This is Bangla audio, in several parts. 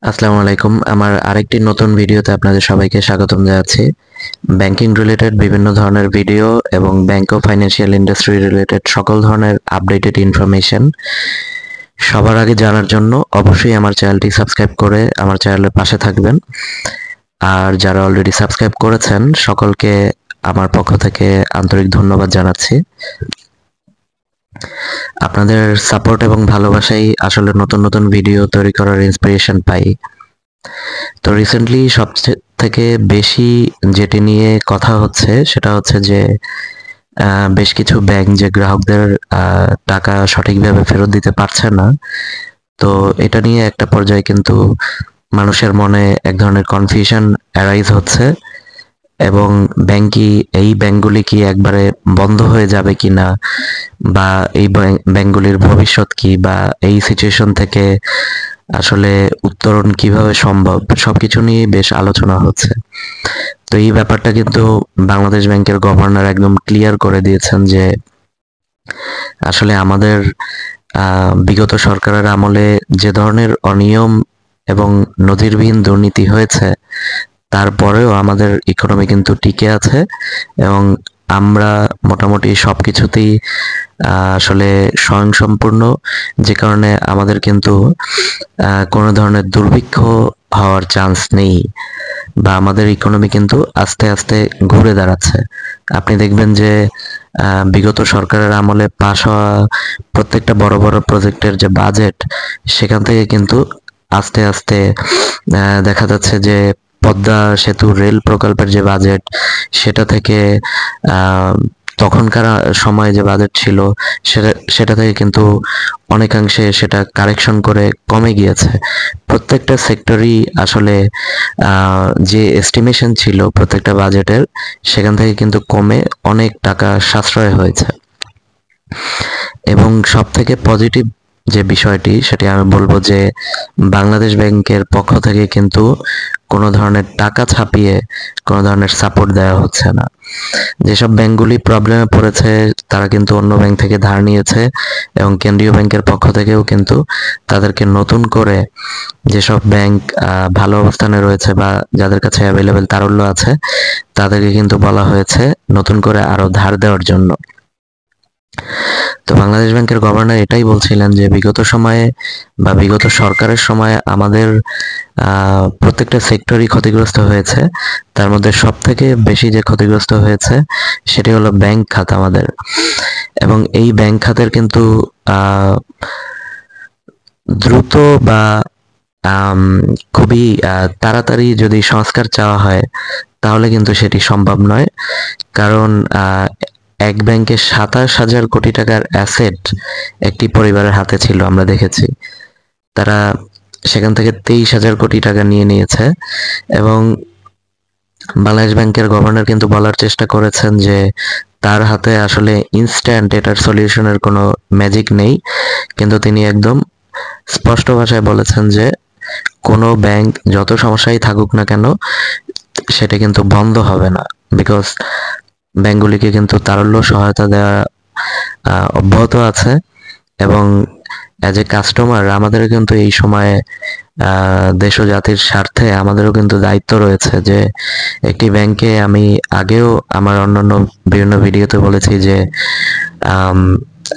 আসসালামু আলাইকুম। আমার আরেকটি নতুন ভিডিওতে আপনাদের সবাইকে স্বাগতম জানাচ্ছি। ব্যাংকিং রিলেটেড বিভিন্ন ধরনের ভিডিও এবং ব্যাংক ও ফাইন্যান্সিয়াল ইন্ডাস্ট্রি রিলেটেড সকল ধরনের আপডেটেড ইনফরমেশন সবার আগে জানার জন্য অবশ্যই আমার চ্যানেলটি সাবস্ক্রাইব করে আমার চ্যানেলের পাশে থাকবেন। আর যারা অলরেডি সাবস্ক্রাইব করেছেন সকলকে আমার পক্ষ থেকে আন্তরিক ধন্যবাদ জানাচ্ছি। আপনাদের সাপোর্ট এবং ভালোবাসাই আসলে নতুন নতুন ভিডিও তৈরি করার ইন্সপিরেশন পাই। তো রিসেন্টলি সবথেকে বেশি যেটি নিয়ে কথা হচ্ছে সেটা হচ্ছে যে বেশ কিছু ব্যাংক যে গ্রাহকদের টাকা সঠিকভাবে ফেরত দিতে পারছে না। তো এটা নিয়ে একটা পর্যায়ে কিন্তু মানুষের মনে এক ধরনের কনফিউশন অ্যারাইজ হচ্ছে এবং এই ব্যাংকগুলি কি একবারে বন্ধ হয়ে যাবে কিনা, বা এই ব্যাংকগুলির ভবিষ্যৎ কি, বা এই সিচুয়েশন থেকে আসলে উত্তরণ কিভাবে সম্ভব, সবকিছু নিয়ে বেশ আলোচনা হচ্ছে। তো এই ব্যাপারটা কিন্তু বাংলাদেশ ব্যাংকের গভর্নর একদম ক্লিয়ার করে দিয়েছেন যে আসলে আমাদের বিগত সরকারের আমলে যে ধরনের অনিয়ম এবং নজিরবিহীন দুর্নীতি হয়েছে, তারপরেও আমাদের ইকোনমি কিন্তু টিকে আছে এবং আমরা মোটামুটি সবকিছুতেই আসলে স্বয়ংসম্পূর্ণ, যে কারণে আমাদের কিন্তু কোনো ধরনের দুর্ভিক্ষ হওয়ার চান্স নেই, বা আমাদের ইকোনমি কিন্তু আস্তে আস্তে ঘুরে দাঁড়াচ্ছে। আপনি দেখবেন যে বিগত সরকারের আমলে পাশ হওয়া প্রত্যেকটা বড় বড় প্রজেক্টের যে বাজেট, সেখান থেকে কিন্তু আস্তে আস্তে দেখা যাচ্ছে যে পদ্মা সেতু রেল প্রকল্পের যে বাজেট, সেটা থেকে তখনকার সময়ে যে বাজেট ছিল সেটা থেকে কিন্তু অনেকাংশে সেটা কারেকশন করে কমে গিয়েছে। প্রত্যেকটা সেক্টরই আসলে যে এস্টিমেশন ছিল প্রত্যেকটা বাজেটের, সেখান থেকে কিন্তু কমে অনেক টাকা সাশ্রয় হয়েছে। এবং সব থেকে পজিটিভ যে বিষয়টি সেটি আমি বলবো যে বাংলাদেশ ব্যাংকের পক্ষ থেকে কিন্তু কোনো ধরনের টাকা ছাপিয়ে কোনো ধরনের সাপোর্ট দেওয়া হচ্ছে না। যেসব ব্যাংকগুলি প্রবলেমে পড়েছে তারা কিন্তু অন্য ব্যাংক থেকে ধার নিয়েছে এবং কেন্দ্রীয় ব্যাংকের পক্ষ থেকেও কিন্তু তাদেরকে নতুন করে যেসব ব্যাংক ভালো অবস্থানে রয়েছে বা যাদের কাছে অ্যাভেলেবেল তারল্য আছে, তাদেরকে কিন্তু বলা হয়েছে নতুন করে আরো ধার দেওয়ার জন্য। তো বাংলাদেশ ব্যাংকের গভর্নর এটাই বলছিলেন যে বিগত সময়ে বা বিগত সরকারের সময়ে আমাদের প্রত্যেকটা সেক্টরই ক্ষতিগ্রস্ত হয়েছে। তার মধ্যে সব থেকে বেশি যে ক্ষতিগ্রস্ত হয়েছে সেটি হলো ব্যাংক খাত আমাদের। এবং এই ব্যাংক খাতের কিন্তু দ্রুত বা খুবই তাড়াতাড়ি যদি সংস্কার চাওয়া হয় তাহলে কিন্তু সেটি সম্ভব নয়। কারণ এক ব্যাংকে 27,000 কোটি টাকার অ্যাসেট একটি পরিবারের হাতে ছিল, আমরা দেখেছি। তারা সেখান থেকে 23,000 কোটি টাকা নিয়ে নিয়েছে এবং বাংলাদেশ ব্যাংকের গভর্নর কিন্তু বলার চেষ্টা করেছেন যে তার হাতে আসলে ইনস্ট্যান্ট এটার সলিউশনের কোনো ম্যাজিক নেই, কিন্তু তিনি একদম স্পষ্ট ভাষায় বলেছেন যে কোনো ব্যাংক যত সমস্যাই থাকুক না কেন সেটা কিন্তু বন্ধ হবে না, বিকজ ব্যাংকগুলিকে কিন্তু তারল্য সহায়তা দেওয়া অব্যাহত আছে। এবং অ্যাজ এ কাস্টমার আমাদেরও কিন্তু এই সময়ে দেশ ও জাতির স্বার্থে আমাদেরও কিন্তু দায়িত্ব রয়েছে যে একটি ব্যাংকে, আমি আগেও আমার অন্যান্য বিভিন্ন ভিডিওতে বলেছি যে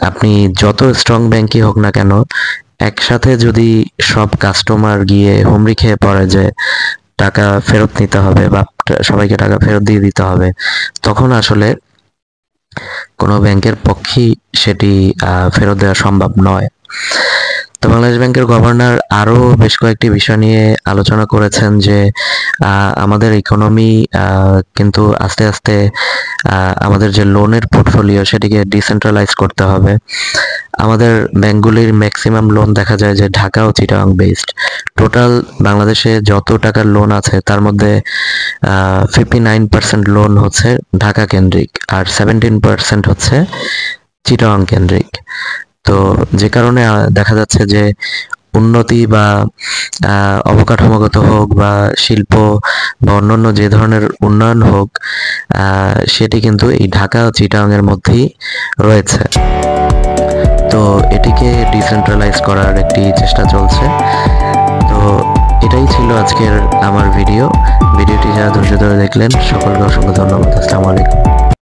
আপনি যত স্ট্রং ব্যাংকই হোক না কেন, একসাথে যদি সব কাস্টমার গিয়ে হুমড়ি খেয়ে পড়ে যে টাকা ফেরত নিতে হবে বা সবাইকে টাকা ফেরত দিয়ে দিতে হবে, তখন আসলে কোনো ব্যাংকের পক্ষেই সেটি ফেরত দেওয়া সম্ভব নয়। তো বাংলাদেশ ব্যাংকের গভর্নর আরো বেশ কয়েকটি বিষয় নিয়ে আলোচনা করেছেন যে আমাদের ইকোনমি কিন্তু আস্তে আস্তে আমাদের যে লোনের পোর্টফোলিও সেটিকে ডিসেন্ট্রালাইজ করতে হবে। আমাদের ব্যাংকগুলির ম্যাক্সিমাম লোন দেখা যায় যে ঢাকা ও চিটাগাং বেসড। টোটাল বাংলাদেশে যত টাকার লোন আছে তার মধ্যে 59% লোন হচ্ছে ঢাকা কেন্দ্রিক আর 17% হচ্ছে চিটাগাং কেন্দ্রিক। তো যে কারণে দেখা যাচ্ছে যে উন্নতি বা অবকাঠামোগত হোক বা শিল্প বা অন্যান্য যে ধরনের উন্নয়ন হোক, সেটি কিন্তু এই ঢাকা ও চিটাগাংয়ের মধ্যেই রয়েছে। তো এটিকে ডিসেন্ট্রালাইজ করার একটি চেষ্টা চলছে। তো এটাই ছিল আজকের আমার ভিডিওটি যারা ধৈর্য ধরে দেখলেন সকলকে অসংখ্য ধন্যবাদ। আসসালামু আলাইকুম।